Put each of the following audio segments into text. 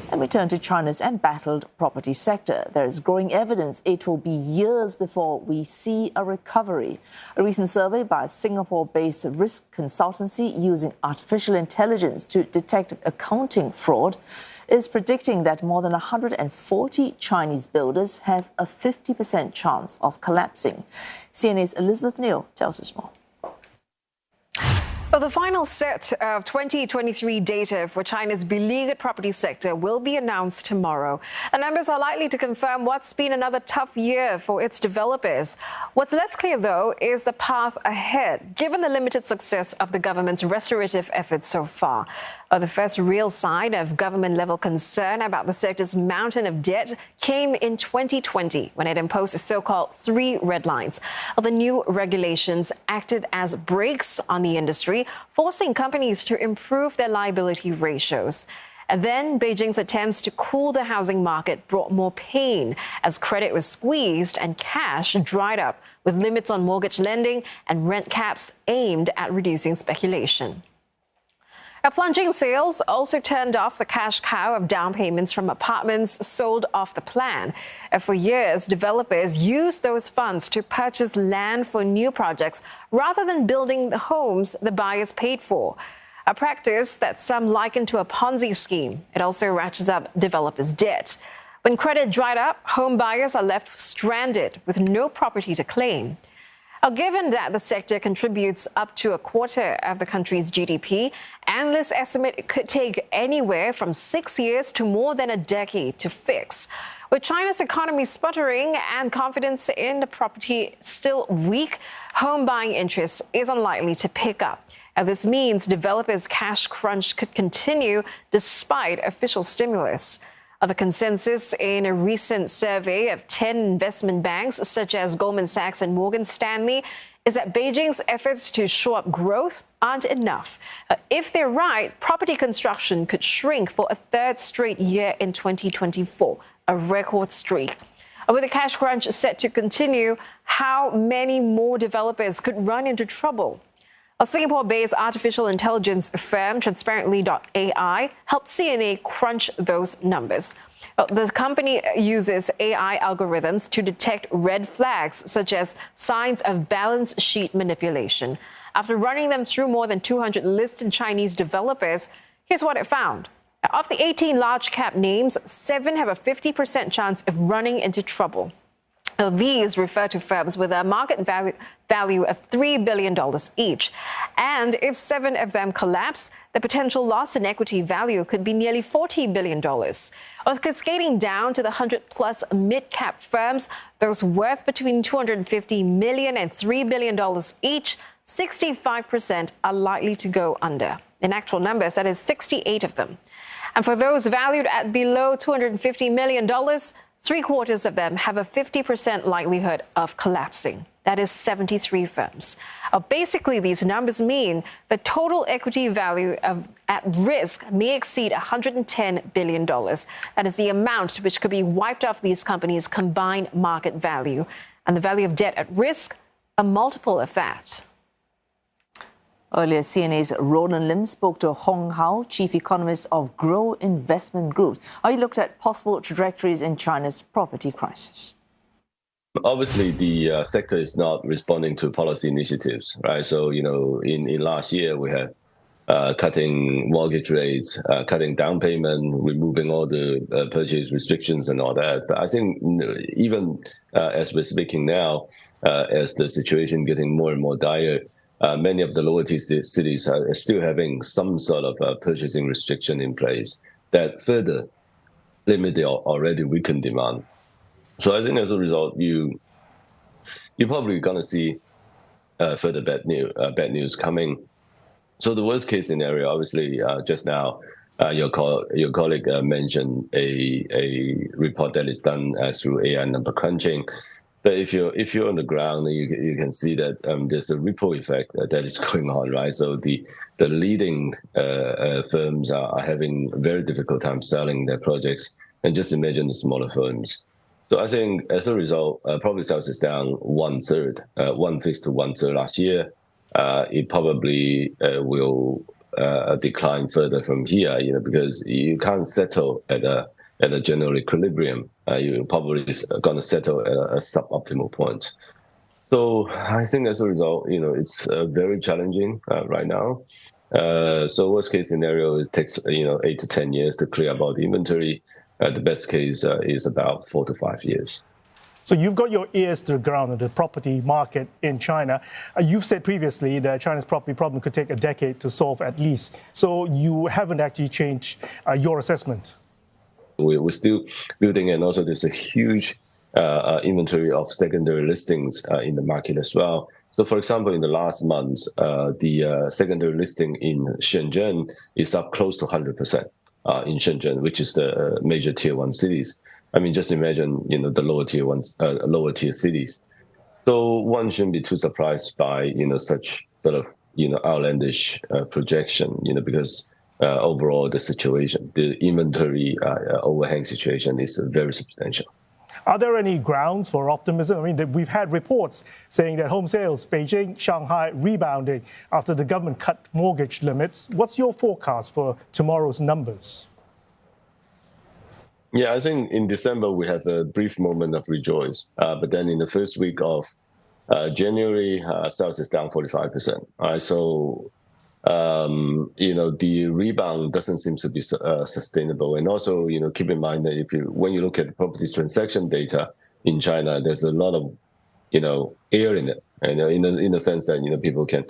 And we turn to China's embattled property sector. There is growing evidence it will be years before we see a recovery. A recent survey by a Singapore-based risk consultancy using artificial intelligence to detect accounting fraud is predicting that more than 140 Chinese builders have a 50% chance of collapsing. CNA's Elizabeth Neal tells us more. Well, the final set of 2023 data for China's beleaguered property sector will be announced tomorrow. The numbers are likely to confirm what's been another tough year for its developers. What's less clear, though, is the path ahead, given the limited success of the government's restorative efforts so far. The first real sign of government-level concern about the sector's mountain of debt came in 2020, when it imposed a so-called 3 red lines. The new regulations acted as brakes on the industry, forcing companies to improve their liability ratios. And then Beijing's attempts to cool the housing market brought more pain as credit was squeezed and cash dried up, with limits on mortgage lending and rent caps aimed at reducing speculation. Plunging sales also turned off the cash cow of down payments from apartments sold off the plan. For years, developers used those funds to purchase land for new projects rather than building the homes the buyers paid for, a practice that some liken to a Ponzi scheme. It also ratchets up developers' debt. When credit dried up, home buyers are left stranded with no property to claim. Given that the sector contributes up to a quarter of the country's GDP, analysts estimate it could take anywhere from 6 years to more than a decade to fix. With China's economy sputtering and confidence in the property still weak, home buying interest is unlikely to pick up. This means developers' cash crunch could continue despite official stimulus. The consensus in a recent survey of 10 investment banks, such as Goldman Sachs and Morgan Stanley, is that Beijing's efforts to shore up growth aren't enough. If they're right, property construction could shrink for a third straight year in 2024, a record streak. With the cash crunch set to continue, how many more developers could run into trouble? A Singapore-based artificial intelligence firm, Transparently.ai, helped CNA crunch those numbers. The company uses AI algorithms to detect red flags, such as signs of balance sheet manipulation. After running them through more than 200 listed Chinese developers, here's what it found. Of the 18 large-cap names, 7 have a 50% chance of running into trouble. Now, these refer to firms with a market value of $3 billion each. And if 7 of them collapse, the potential loss in equity value could be nearly $40 billion. Cascading down to the 100-plus mid-cap firms, those worth between $250 million and $3 billion each, 65% are likely to go under. In actual numbers, that is 68 of them. And for those valued at below $250 million, 3/4 of them have a 50% likelihood of collapsing. That is 73 firms. Basically, these numbers mean the total equity value at risk may exceed $110 billion. That is the amount which could be wiped off these companies' combined market value. And the value of debt at risk, a multiple of that. Earlier, CNA's Roland Lim spoke to Hong Hao, chief economist of Grow Investment Group. He looked at possible trajectories in China's property crisis. Obviously, the sector is not responding to policy initiatives, right? So, in last year, we have cutting mortgage rates, cutting down payment, removing all the purchase restrictions and all that. But I think even as we're speaking now, as the situation getting more and more dire, many of the lower-tier cities are still having some sort of purchasing restriction in place that further limit the already weakened demand. So I think as a result, you're probably going to see further bad news coming. So the worst-case scenario, obviously, just now, your colleague mentioned a report that is done through AI number crunching. But if you're on the ground, you can see that there's a ripple effect that is going on, right? So the leading firms are having a very difficult time selling their projects, and just imagine the smaller firms. So I think as a result, property sales is down 1/3, 1/5 to 1/3 last year. It probably will decline further from here, because you can't settle at a general equilibrium. You're probably going to settle at a suboptimal point. So I think as a result, it's very challenging right now. So worst case scenario is takes 8 to 10 years to clear out the inventory. The best case is about 4 to 5 years. So you've got your ears to the ground of the property market in China. You've said previously that China's property problem could take a decade to solve at least. So you haven't actually changed your assessment. We're still building, and also there's a huge inventory of secondary listings in the market as well. So, for example, in the last month, the secondary listing in Shenzhen is up close to 100% in Shenzhen, which is the major tier 1 cities. I mean, just imagine, the lower tier cities. So one shouldn't be too surprised by, such sort of, outlandish projection, because overall the situation, the inventory overhang situation is very substantial. Are there any grounds for optimism? I mean, we've had reports saying that home sales, Beijing, Shanghai, rebounding after the government cut mortgage limits. What's your forecast for tomorrow's numbers? Yeah, I think in December we had a brief moment of rejoice, but then in the first week of January, sales is down 45%. So, the rebound doesn't seem to be sustainable. And also, keep in mind that when you look at the property transaction data in China, there's a lot of, air in it, and in the sense that people can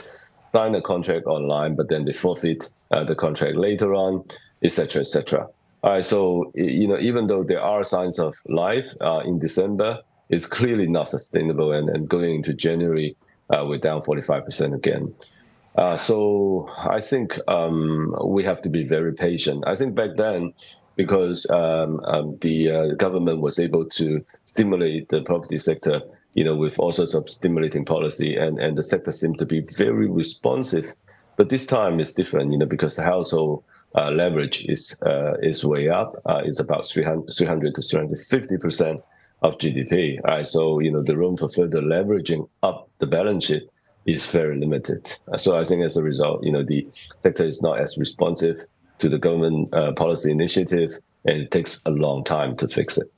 sign a contract online, but then they forfeit the contract later on, etc., etc. All right, so even though there are signs of life in December, it's clearly not sustainable, and going into January, we're down 45% again. So I think we have to be very patient. I think back then, because the government was able to stimulate the property sector, with all sorts of stimulating policy, and the sector seemed to be very responsive. But this time it's different, because the household leverage is way up. It's about 300 to 350% of GDP. So the room for further leveraging up the balance sheet is very limited. So I think as a result, the sector is not as responsive to the government policy initiative, and it takes a long time to fix it.